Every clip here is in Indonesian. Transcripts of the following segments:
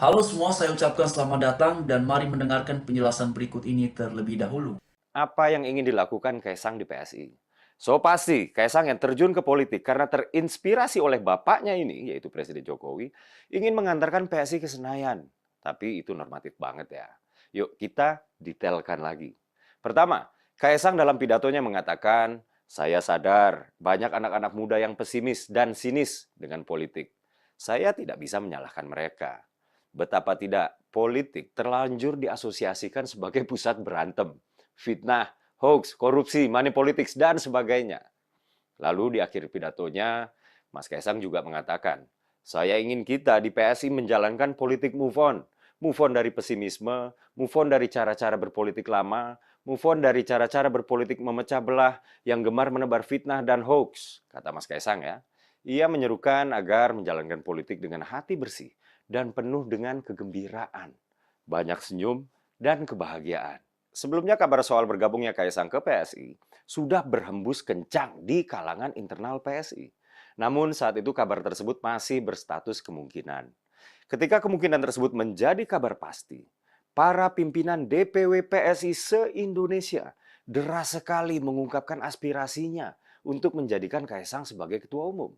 Halo semua, saya ucapkan selamat datang dan mari mendengarkan penjelasan berikut ini terlebih dahulu. Apa yang ingin dilakukan Kaisang di PSI? So pasti Kaisang yang terjun ke politik karena terinspirasi oleh bapaknya ini, yaitu Presiden Jokowi, ingin mengantarkan PSI ke Senayan. Tapi itu normatif banget ya. Yuk kita detailkan lagi. Pertama, Kaisang dalam pidatonya mengatakan, saya sadar banyak anak-anak muda yang pesimis dan sinis dengan politik. Saya tidak bisa menyalahkan mereka. Betapa tidak, politik terlanjur diasosiasikan sebagai pusat berantem, fitnah, hoax, korupsi, money politics, dan sebagainya. Lalu di akhir pidatonya, Mas Kaisang juga mengatakan, saya ingin kita di PSI menjalankan politik move on dari pesimisme, move on dari cara-cara berpolitik lama, move on dari cara-cara berpolitik memecah belah yang gemar menebar fitnah dan hoax, kata Mas Kaisang ya. Ia menyerukan agar menjalankan politik dengan hati bersih dan penuh dengan kegembiraan, banyak senyum dan kebahagiaan. Sebelumnya kabar soal bergabungnya Kaisang ke PSI sudah berhembus kencang di kalangan internal PSI. Namun saat itu kabar tersebut masih berstatus kemungkinan. Ketika kemungkinan tersebut menjadi kabar pasti, para pimpinan DPW PSI se-Indonesia deras sekali mengungkapkan aspirasinya untuk menjadikan Kaisang sebagai ketua umum.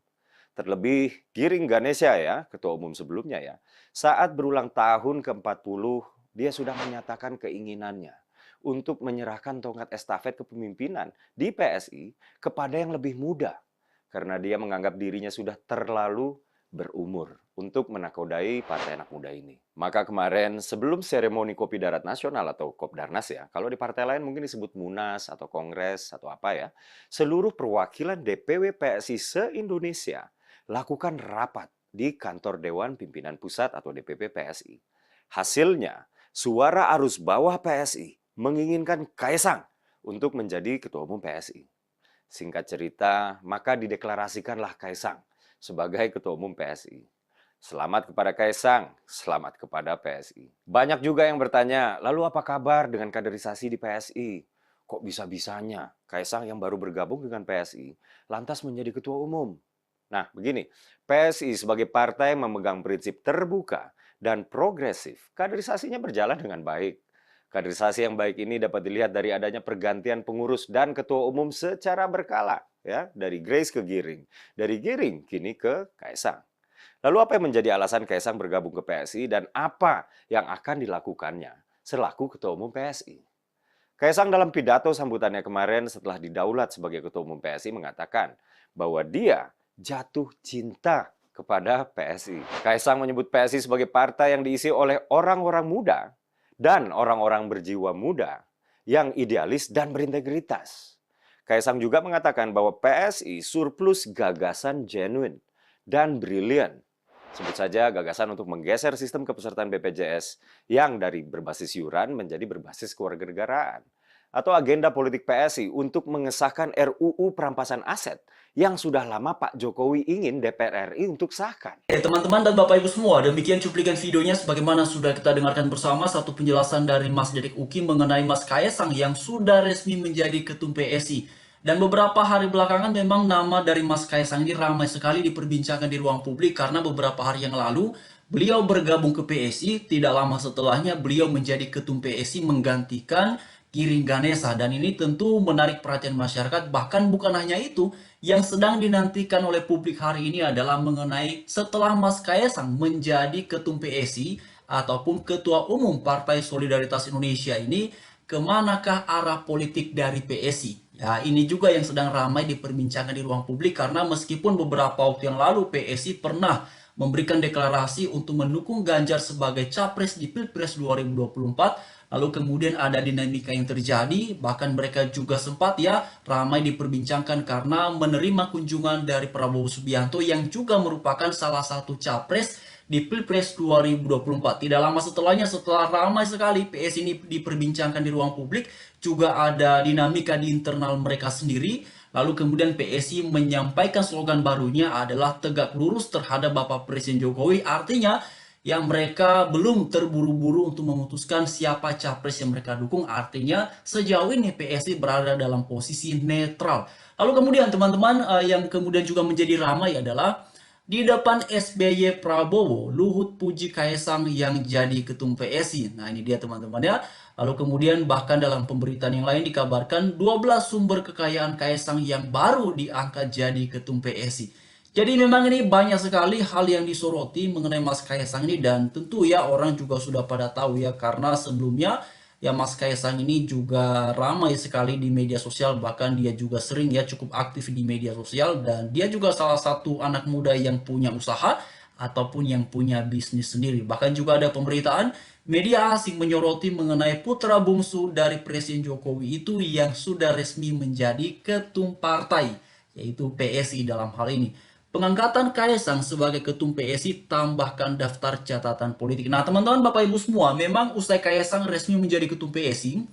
Terlebih Giring Ganesha ya, ketua umum sebelumnya ya, saat berulang tahun ke-40, dia sudah menyatakan keinginannya untuk menyerahkan tongkat estafet kepemimpinan di PSI kepada yang lebih muda. Karena dia menganggap dirinya sudah terlalu berumur untuk menakodai partai anak muda ini. Maka kemarin sebelum seremoni Kopi Darat Nasional atau Kopdarnas ya, kalau di partai lain mungkin disebut Munas atau Kongres atau apa ya, seluruh perwakilan DPW PSI se-Indonesia lakukan rapat di kantor Dewan Pimpinan Pusat atau DPP PSI. Hasilnya, suara arus bawah PSI menginginkan Kaisang untuk menjadi ketua umum PSI. Singkat cerita, maka dideklarasikanlah Kaisang sebagai ketua umum PSI. Selamat kepada Kaisang, selamat kepada PSI. Banyak juga yang bertanya, lalu apa kabar dengan kaderisasi di PSI? Kok bisa-bisanya Kaisang yang baru bergabung dengan PSI lantas menjadi ketua umum? Nah, begini, PSI sebagai partai memegang prinsip terbuka dan progresif, kaderisasinya berjalan dengan baik. Kaderisasi yang baik ini dapat dilihat dari adanya pergantian pengurus dan ketua umum secara berkala, ya, dari Grace ke Giring, dari Giring kini ke Kaisang. Lalu apa yang menjadi alasan Kaisang bergabung ke PSI dan apa yang akan dilakukannya selaku ketua umum PSI? Kaisang dalam pidato sambutannya kemarin setelah didaulat sebagai ketua umum PSI mengatakan bahwa dia jatuh cinta kepada PSI. Kaisang menyebut PSI sebagai partai yang diisi oleh orang-orang muda dan orang-orang berjiwa muda yang idealis dan berintegritas. Kaisang juga mengatakan bahwa PSI surplus gagasan genuine dan brilian. Sebut saja gagasan untuk menggeser sistem kepesertaan BPJS yang dari berbasis iuran menjadi berbasis kewarganegaraan. Atau agenda politik PSI untuk mengesahkan RUU perampasan aset yang sudah lama Pak Jokowi ingin DPR RI untuk sahkan. Teman-teman dan Bapak Ibu semua, demikian cuplikan videonya sebagaimana sudah kita dengarkan bersama satu penjelasan dari Mas Dedek Uki mengenai Mas Kaisang yang sudah resmi menjadi ketum PSI. Dan beberapa hari belakangan memang nama dari Mas Kaisang ini ramai sekali diperbincangkan di ruang publik karena beberapa hari yang lalu beliau bergabung ke PSI, tidak lama setelahnya beliau menjadi ketum PSI menggantikan Giring Ganesha, dan ini tentu menarik perhatian masyarakat. Bahkan bukan hanya itu, yang sedang dinantikan oleh publik hari ini adalah mengenai setelah Mas Kaisang menjadi ketum PSI ataupun ketua umum Partai Solidaritas Indonesia ini, kemanakah arah politik dari PSI? Ya, ini juga yang sedang ramai diperbincangkan di ruang publik karena meskipun beberapa waktu yang lalu PSI pernah memberikan deklarasi untuk mendukung Ganjar sebagai capres di Pilpres 2024, lalu kemudian ada dinamika yang terjadi, bahkan mereka juga sempat ya ramai diperbincangkan karena menerima kunjungan dari Prabowo Subianto yang juga merupakan salah satu capres di Pilpres 2024. Tidak lama setelahnya, setelah ramai sekali PS ini diperbincangkan di ruang publik, juga ada dinamika di internal mereka sendiri. Lalu kemudian PSI menyampaikan slogan barunya adalah tegak lurus terhadap Bapak Presiden Jokowi. Artinya yang mereka belum terburu-buru untuk memutuskan siapa capres yang mereka dukung. Artinya sejauh ini PSI berada dalam posisi netral. Lalu kemudian teman-teman, yang kemudian juga menjadi ramai adalah Di depan SBY Prabowo, Luhut puji Kaisang yang jadi ketum PSI. Nah ini dia teman-teman ya. Lalu kemudian bahkan dalam pemberitaan yang lain dikabarkan 12 sumber kekayaan Kaisang yang baru diangkat jadi ketum PSI. Jadi memang ini banyak sekali hal yang disoroti mengenai Mas Kaisang ini dan tentu ya orang juga sudah pada tahu ya karena sebelumnya ya Mas Kaisang ini juga ramai sekali di media sosial, bahkan dia juga sering ya cukup aktif di media sosial dan dia juga salah satu anak muda yang punya usaha ataupun yang punya bisnis sendiri. Bahkan juga ada pemberitaan media asing menyoroti mengenai putra bungsu dari Presiden Jokowi itu yang sudah resmi menjadi ketum partai, yaitu PSI dalam hal ini. Pengangkatan Kaisang sebagai ketum PSI tambahkan daftar catatan politik. Nah, teman-teman Bapak Ibu semua, memang usai Kaisang resmi menjadi ketum PSI,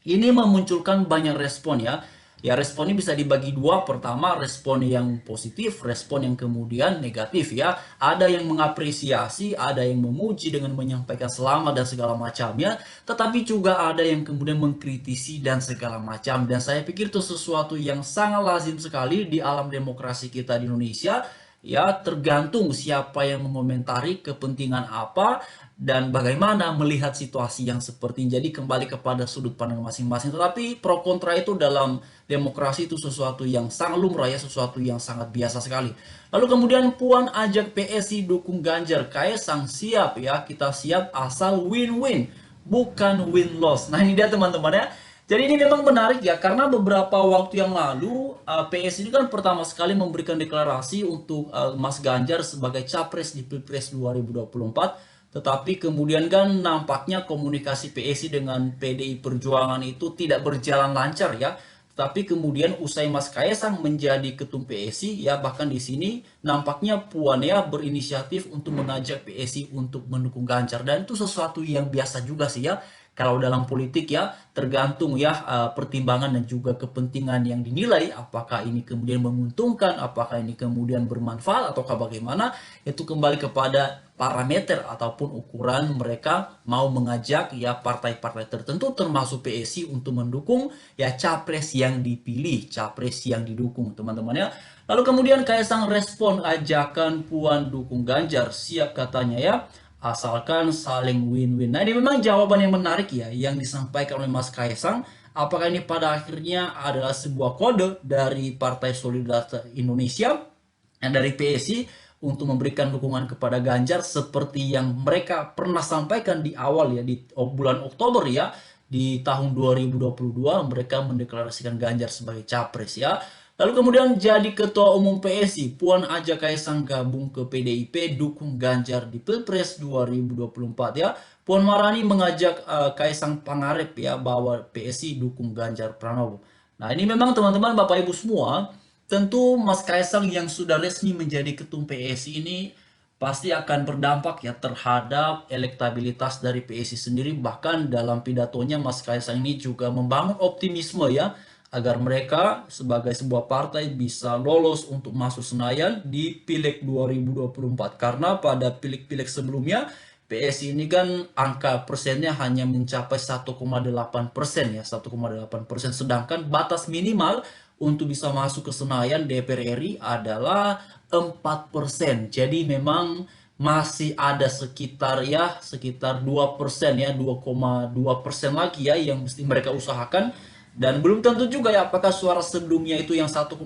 ini memunculkan banyak respon ya. Ya respon ini bisa dibagi dua. Pertama respon yang positif, respon yang kemudian negatif ya. Ada yang mengapresiasi, ada yang memuji dengan menyampaikan selamat dan segala macamnya. Tetapi juga ada yang kemudian mengkritisi dan segala macam. Dan saya pikir itu sesuatu yang sangat lazim sekali di alam demokrasi kita di Indonesia. Ya tergantung siapa yang mengomentari kepentingan apa dan bagaimana melihat situasi yang seperti ini. Jadi kembali kepada sudut pandang masing-masing. Tetapi pro kontra itu dalam demokrasi itu sesuatu yang sangat lumrah ya, sesuatu yang sangat biasa sekali. Lalu kemudian Puan ajak PSI dukung Ganjar, Kaisang siap ya, kita siap asal win-win, bukan win-loss. Nah ini dia teman-teman ya. Jadi ini memang menarik ya, karena beberapa waktu yang lalu PSI ini kan pertama sekali memberikan deklarasi untuk Mas Ganjar sebagai capres di Pilpres 2024. Tetapi kemudian kan nampaknya komunikasi PSI dengan PDI Perjuangan itu tidak berjalan lancar ya. Tetapi kemudian usai Mas Kaisang menjadi ketum PSI ya bahkan di sini nampaknya Puan ya berinisiatif untuk mengajak PSI untuk mendukung Ganjar dan itu sesuatu yang biasa juga sih ya. Kalau dalam politik ya tergantung ya pertimbangan dan juga kepentingan yang dinilai apakah ini kemudian menguntungkan, apakah ini kemudian bermanfaat ataukah bagaimana itu kembali kepada parameter ataupun ukuran mereka mau mengajak ya partai-partai tertentu termasuk PSI untuk mendukung ya capres yang dipilih, capres yang didukung teman-teman ya. Lalu kemudian Kaisang respon ajakan Puan dukung Ganjar, siap katanya ya. Asalkan saling win-win. Nah ini memang jawaban yang menarik ya yang disampaikan oleh Mas Kaisang. Apakah ini pada akhirnya adalah sebuah kode dari Partai Solidaritas Indonesia dan dari PSI untuk memberikan dukungan kepada Ganjar seperti yang mereka pernah sampaikan di awal ya di bulan Oktober ya di tahun 2022 mereka mendeklarasikan Ganjar sebagai capres ya. Lalu kemudian jadi ketua umum PSI, Puan ajak Kaisang gabung ke PDIP dukung Ganjar di Pilpres 2024 ya. Puan Maharani mengajak Kaisang Pangarep ya bahwa PSI dukung Ganjar Pranowo. Nah ini memang teman-teman Bapak Ibu semua, tentu Mas Kaisang yang sudah resmi menjadi ketum PSI ini pasti akan berdampak ya terhadap elektabilitas dari PSI sendiri. Bahkan dalam pidatonya Mas Kaisang ini juga membangun optimisme ya agar mereka sebagai sebuah partai bisa lolos untuk masuk Senayan di Pileg 2024 karena pada pileg-pileg sebelumnya PSI ini kan angka persennya hanya mencapai 1,8% ya 1,8% sedangkan batas minimal untuk bisa masuk ke Senayan DPR RI adalah 4%. Jadi memang masih ada sekitar 2% ya 2,2% lagi ya yang mesti mereka usahakan dan belum tentu juga ya apakah suara sebelumnya itu yang 1,8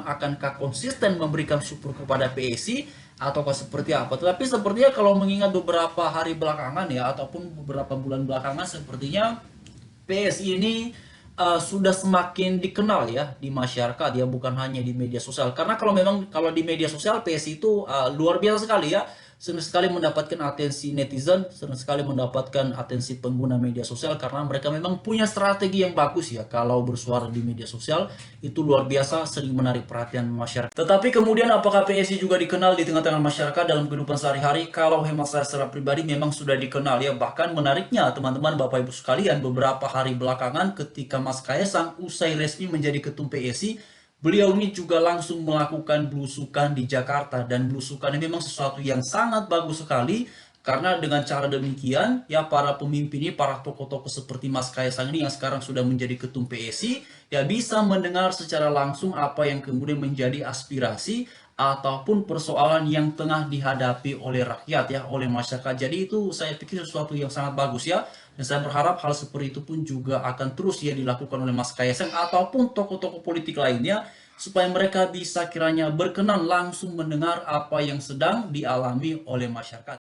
akankah konsisten memberikan support kepada PSI ataukah seperti apa. Tetapi sepertinya kalau mengingat beberapa hari belakangan ya ataupun beberapa bulan belakangan sepertinya PSI ini sudah semakin dikenal ya di masyarakat ya bukan hanya di media sosial. Karena kalau di media sosial PSI itu luar biasa sekali ya. Sering sekali mendapatkan atensi netizen, sering sekali mendapatkan atensi pengguna media sosial karena mereka memang punya strategi yang bagus ya. Kalau bersuara di media sosial itu luar biasa sering menarik perhatian masyarakat. Tetapi kemudian apakah PSI juga dikenal di tengah-tengah masyarakat dalam kehidupan sehari-hari? Kalau hemat saya secara pribadi memang sudah dikenal ya. Bahkan menariknya teman-teman Bapak Ibu sekalian beberapa hari belakangan ketika Mas Kaisang usai resmi menjadi ketum PSI beliau ini juga langsung melakukan belusukan di Jakarta dan belusukan ini memang sesuatu yang sangat bagus sekali karena dengan cara demikian ya para pemimpin ini, para tokoh-tokoh seperti Mas Kaisang ini yang sekarang sudah menjadi ketum PSI ya bisa mendengar secara langsung apa yang kemudian menjadi aspirasi ataupun persoalan yang tengah dihadapi oleh rakyat ya, oleh masyarakat. Jadi itu saya pikir sesuatu yang sangat bagus ya. Dan saya berharap hal seperti itu pun juga akan terus ya dilakukan oleh Mas Kaisang ataupun tokoh-tokoh politik lainnya supaya mereka bisa kiranya berkenan langsung mendengar apa yang sedang dialami oleh masyarakat.